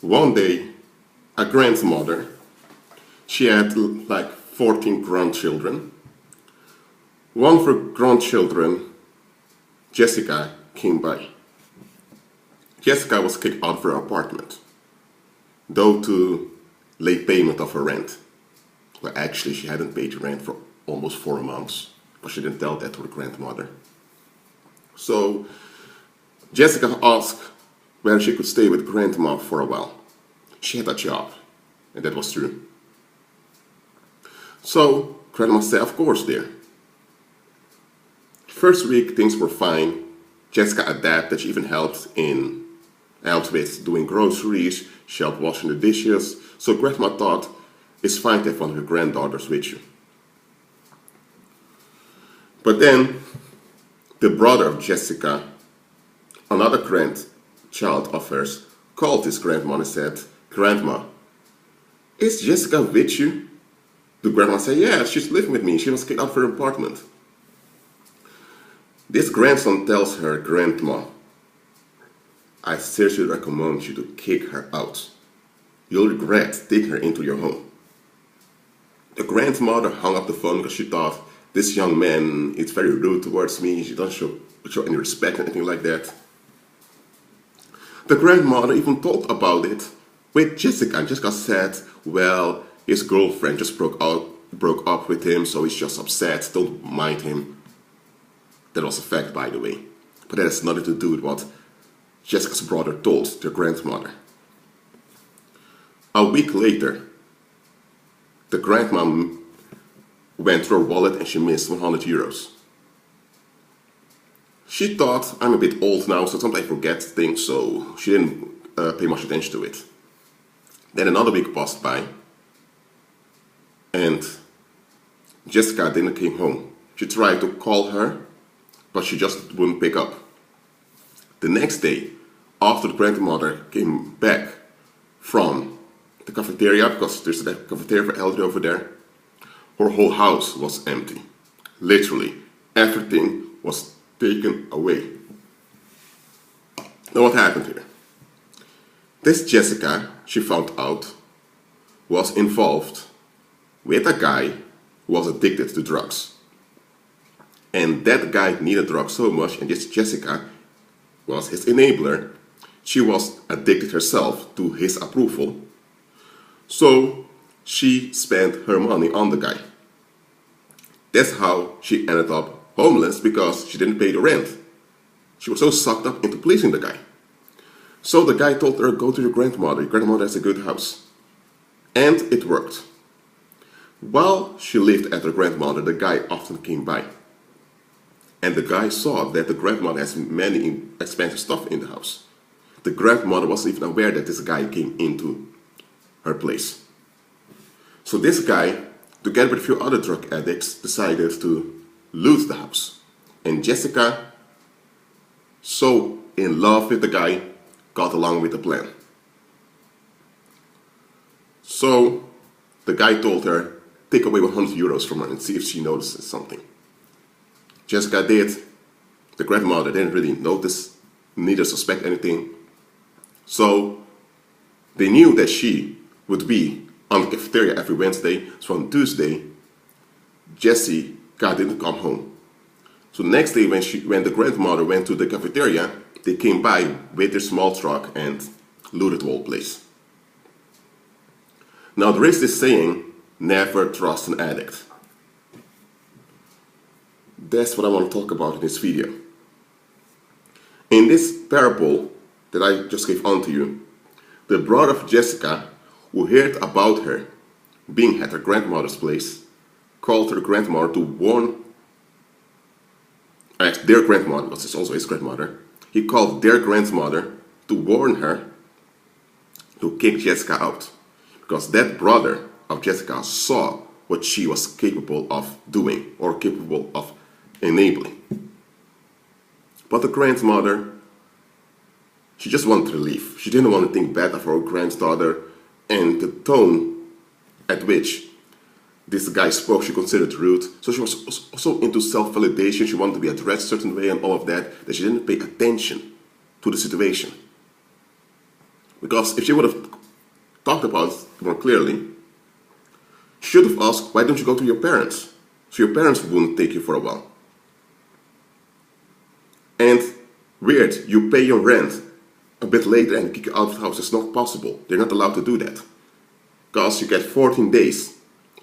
One day, a grandmother, she had like 14 grandchildren. One of her grandchildren, Jessica, came by. Jessica was kicked out of her apartment, due to late payment of her rent. Well, actually, she hadn't paid rent for almost 4 months, but she didn't tell that to her grandmother. So Jessica asked whether she could stay with grandma for a while. She had a job, and that was true. So grandma said, of course, dear. First week, things were fine. Jessica adapted. She even helped with doing groceries. She helped washing the dishes. So grandma thought, it's fine to have one of your granddaughters with you. But then, the brother of Jessica, another grandchild of hers, called his grandma and said, Grandma, is Jessica with you? The grandma said, yeah, she's living with me. She was kicked out of her apartment. This grandson tells her, Grandma, I seriously recommend you to kick her out. You'll regret taking her into your home. The grandmother hung up the phone because she thought, this young man is very rude towards me. She doesn't show any respect or anything like that. The grandmother even talked about it with Jessica. And Jessica said, well, his girlfriend just broke up with him, so he's just upset. Don't mind him. That was a fact, by the way. But that has nothing to do with what Jessica's brother told their grandmother. A week later, the grandma went through her wallet and she missed 100 euros. She thought, I'm a bit old now, so sometimes I forget things, so she didn't pay much attention to it. Then another week passed by, and Jessica didn't come home. She tried to call her, but she just wouldn't pick up. The next day, after the grandmother came back from the cafeteria, because there's a cafeteria for elderly over there, her whole house was empty. Literally, everything was taken away. Now what happened here? This Jessica, she found out, was involved with a guy who was addicted to drugs. And that guy needed drugs so much, and this Jessica was his enabler. She was addicted herself to his approval. So she spent her money on the guy. That's how she ended up homeless, because she didn't pay the rent. She was so sucked up into pleasing the guy. So the guy told her, go to your grandmother. Your grandmother has a good house. And it worked. While she lived at her grandmother, the guy often came by. And the guy saw that the grandmother has many expensive stuff in the house. The grandmother wasn't even aware that this guy came into her place. So this guy, together with a few other drug addicts, decided to loot the house. And Jessica, so in love with the guy, got along with the plan. So the guy told her, take away 100 euros from her and see if she notices something. Jessica did. The grandmother didn't really notice, neither suspect anything. So they knew that she would be on the cafeteria every Wednesday. So on Tuesday, Jessica didn't come home. So next day when the grandmother went to the cafeteria, they came by with their small truck and looted the whole place. Now there is this saying, never trust an addict. That's what I want to talk about in this video. In this parable that I just gave on to you, the brother of Jessica, who heard about her being at her grandmother's place, called her grandmother to warn, their grandmother, because it's also his grandmother, he called their grandmother to warn her to kick Jessica out. Because that brother of Jessica saw what she was capable of doing or capable of enabling. But the grandmother, she just wanted to leave. She didn't want to think bad of her granddaughter, and the tone at which this guy spoke, she considered rude. So she was so into self-validation. She wanted to be addressed a certain way and all of that, that she didn't pay attention to the situation. Because if she would have talked about it more clearly, she should have asked, why don't you go to your parents? So your parents wouldn't take you for a while. And weird, you pay your rent a bit later and kick you out of the house. It's not possible. They're not allowed to do that. Because you get 14 days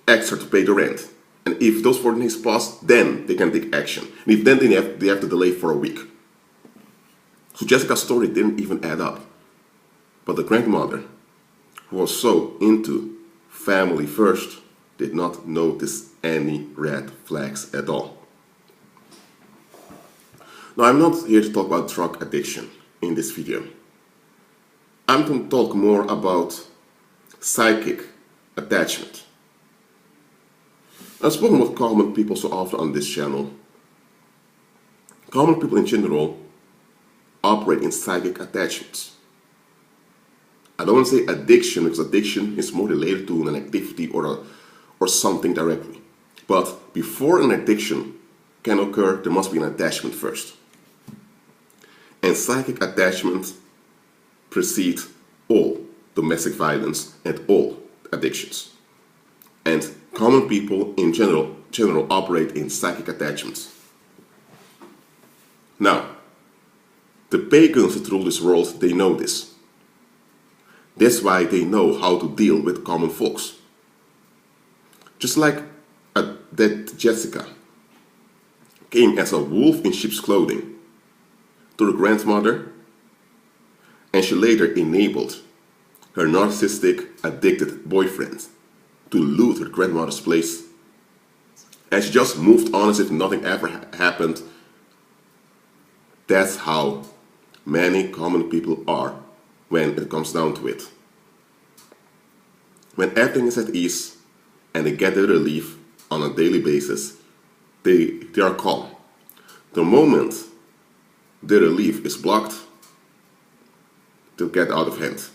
extra to pay the rent. And if those 14 days pass, then they can take action. And if then they have to delay for a week. So Jessica's story didn't even add up. But the grandmother, who was so into family first, did not notice any red flags at all. Now, I'm not here to talk about drug addiction in this video. I'm going to talk more about psychic attachment. I've spoken with common people so often on this channel. Common people in general operate in psychic attachments. I don't want to say addiction, because addiction is more related to an activity or something directly. But before an addiction can occur, there must be an attachment first. And psychic attachment precedes all domestic violence and all addictions. And common people in general operate in psychic attachments. Now, the pagans that rule this world, they know this. That's why they know how to deal with common folks. Just like that Jessica came as a wolf in sheep's clothing to the grandmother, and she later enabled her narcissistic, addicted boyfriend to loot her grandmother's place, and she just moved on as if nothing ever happened. That's how many common people are when it comes down to it. When everything is at ease and they get their relief on a daily basis, they are calm. The moment their relief is blocked, they'll get out of hand.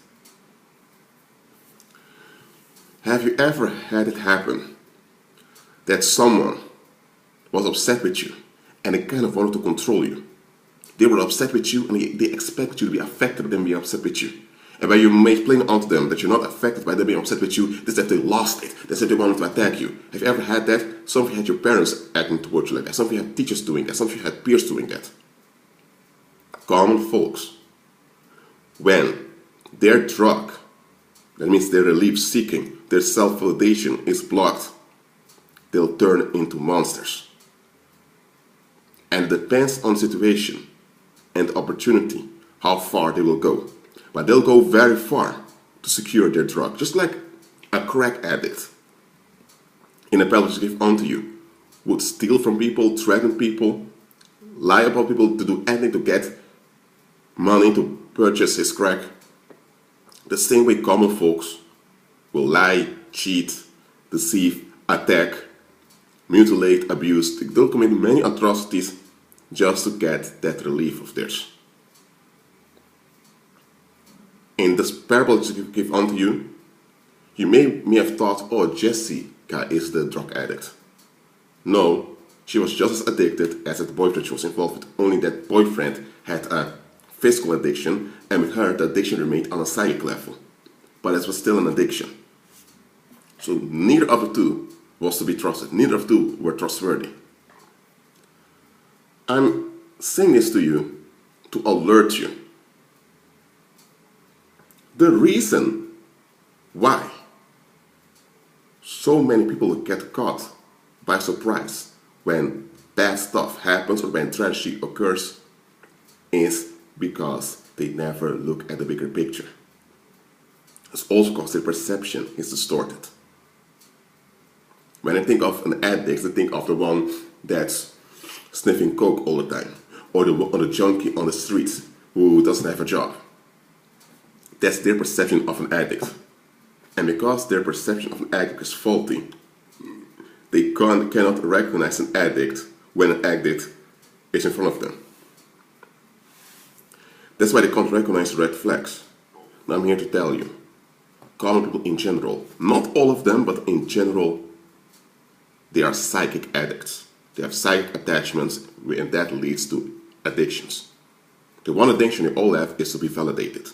Have you ever had it happen that someone was upset with you and they kind of wanted to control you? They were upset with you and they expect you to be affected by them being upset with you. And when you may explain onto them that you're not affected by them being upset with you, that's that they lost it. That's that they wanted to attack you. Have you ever had that? Some of you had your parents acting towards you like that. Some of you had teachers doing that. Some of you had peers doing that. Common folks, when their drug, that means their relief seeking, their self-validation is blocked, they'll turn into monsters. And it depends on the situation and the opportunity how far they will go. But they'll go very far to secure their drug, just like a crack addict in a package give onto you would steal from people, threaten people, lie about people, to do anything to get money to purchase his crack. The same way common folks will lie, cheat, deceive, attack, mutilate, abuse. They'll commit many atrocities just to get that relief of theirs. In this parable that I give unto you, you may have thought, oh, Jessica is the drug addict. No, she was just as addicted as that boyfriend she was involved with, only that boyfriend had a physical addiction, and with her, the addiction remained on a psychic level. But it was still an addiction. So neither of the two was to be trusted. Neither of the two were trustworthy. I'm saying this to you to alert you. The reason why so many people get caught by surprise when bad stuff happens or when tragedy occurs is because they never look at the bigger picture. It's also because their perception is distorted. When I think of an addict, I think of the one that's sniffing coke all the time, or the junkie on the streets who doesn't have a job. That's their perception of an addict. And because their perception of an addict is faulty, they cannot recognize an addict when an addict is in front of them. That's why they can't recognize red flags. Now I'm here to tell you, common people in general, not all of them, but in general, they are psychic addicts. They have psychic attachments, and that leads to addictions. The one addiction you all have is to be validated.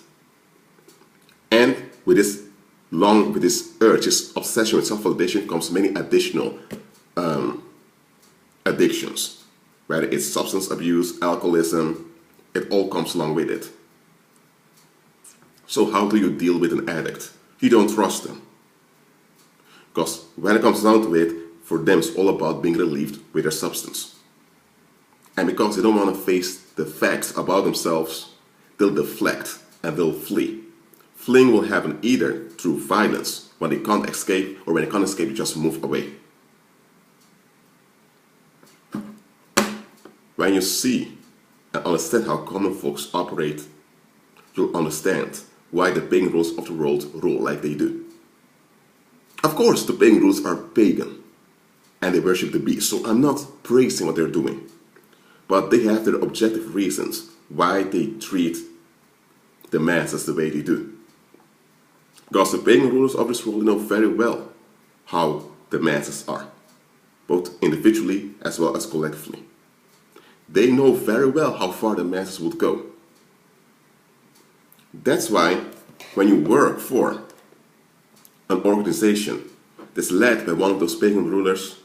with this urge, this obsession with self-validation, comes many additional addictions. Whether it's substance abuse, alcoholism, it all comes along with it. So how do you deal with an addict? You don't trust them. Because when it comes down to it, for them it's all about being relieved with their substance. And because they don't want to face the facts about themselves, they'll deflect and they'll flee. Fleeing will happen either through violence, when they can't escape, or when they can't escape, you just move away. When you see and understand how common folks operate, you'll understand why the pagan rulers of the world rule like they do. Of course, the pagan rulers are pagan, and they worship the beast, so I'm not praising what they're doing. But they have their objective reasons why they treat the masses the way they do. Because the pagan rulers of this world know very well how the masses are, both individually as well as collectively. They know very well how far the masses would go. That's why when you work for an organization that's led by one of those pagan rulers,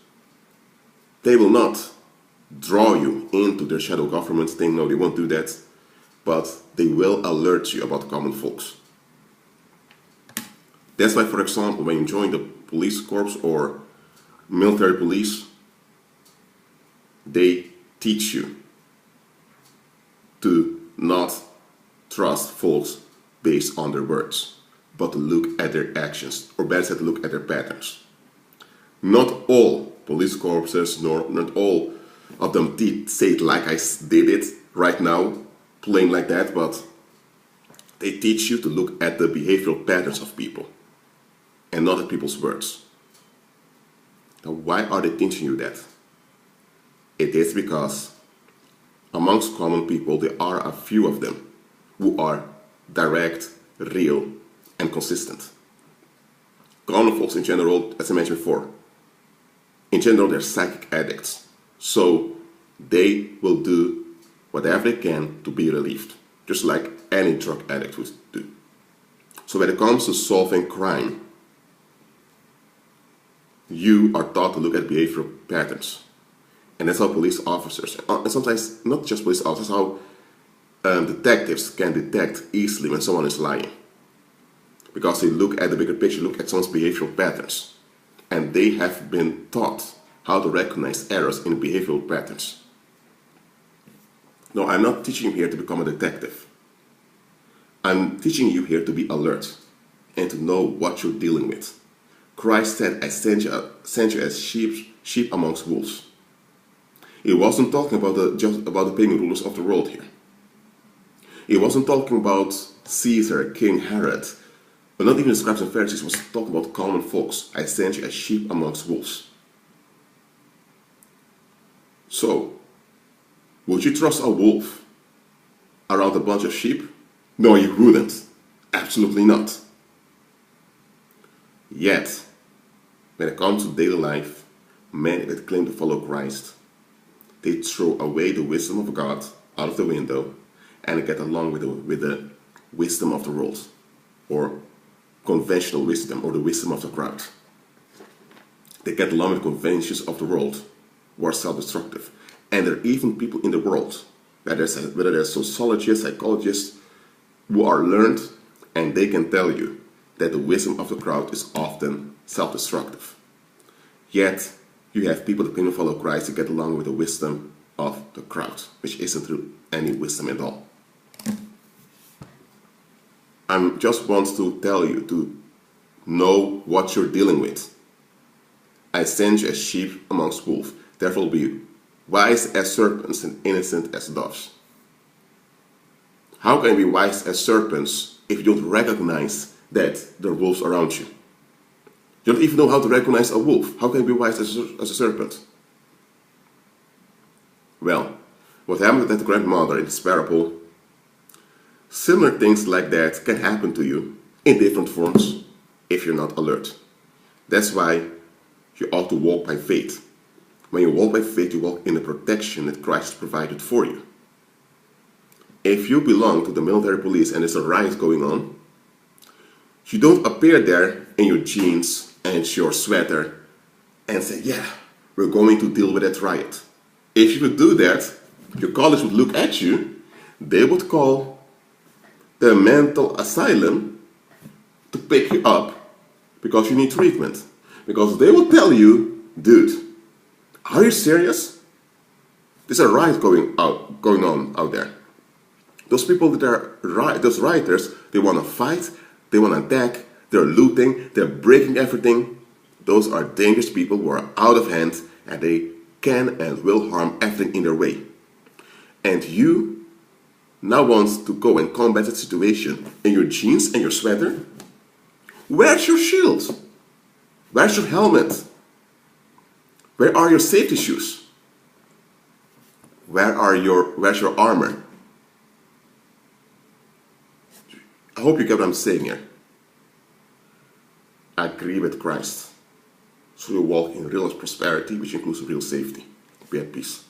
they will not draw you into their shadow government thing. No, they won't do that. But they will alert you about common folks. That's why, for example, when you join the police corps or military police, they teach you to not trust folks based on their words, but to look at their actions, or better said, to look at their patterns. Not all police corpses, nor not all of them did say it like I did it right now, plain like that, but they teach you to look at the behavioral patterns of people and not at people's words. Now, why are they teaching you that? It is because amongst common people, there are a few of them who are direct, real, and consistent. Common folks in general, as I mentioned before, in general, they're psychic addicts. So they will do whatever they can to be relieved, just like any drug addict would do. So when it comes to solving crime, you are taught to look at behavioral patterns. And that's how police officers, and sometimes not just police officers, how detectives can detect easily when someone is lying. Because they look at the bigger picture, look at someone's behavioral patterns. And they have been taught how to recognize errors in behavioral patterns. No, I'm not teaching you here to become a detective. I'm teaching you here to be alert and to know what you're dealing with. Christ said, I sent you as sheep amongst wolves. He wasn't talking about just about the pagan rulers of the world here. He wasn't talking about Caesar, King Herod, but not even the scribes and Pharisees. He was talking about common folks. I sent you as sheep amongst wolves. So, would you trust a wolf around a bunch of sheep? No, you wouldn't. Absolutely not. Yet, when it comes to daily life, men that claim to follow Christ, they throw away the wisdom of God out of the window and get along with the wisdom of the world, or conventional wisdom, or the wisdom of the crowd. They get along with the conventions of the world, who are self-destructive. And there are even people in the world, whether they're sociologists, psychologists, who are learned, and they can tell you that the wisdom of the crowd is often self-destructive. Yet, you have people that claim to follow Christ to get along with the wisdom of the crowd, which isn't through any wisdom at all. I just want to tell you to know what you're dealing with. I send you as sheep amongst wolves. Therefore be wise as serpents and innocent as doves. How can you be wise as serpents if you don't recognize that there are wolves around you? You don't even know how to recognize a wolf. How can you be wise as a serpent? Well, what happened with that grandmother in this parable, similar things like that can happen to you in different forms if you're not alert. That's why you ought to walk by faith. When you walk by faith, you walk in the protection that Christ provided for you. If you belong to the military police and there's a riot going on, You don't appear there in your jeans and your sweater and say, yeah, we're going to deal with that riot. If you would do that, your colleagues would look at you, they would call the mental asylum to pick you up because you need treatment. Because they will tell you, dude, are you serious? There's a riot going on out there. Those people that are those rioters, they want to fight, they want to attack, they're looting, they're breaking everything. Those are dangerous people who are out of hand and they can and will harm everything in their way. And you now want to go and combat that situation in your jeans and your sweater? Where's your shield? Where's your helmet? Where are your safety shoes? Where's your armor? I hope you get what I'm saying here. Agree with Christ. So you walk in real prosperity, which includes real safety. Be at peace.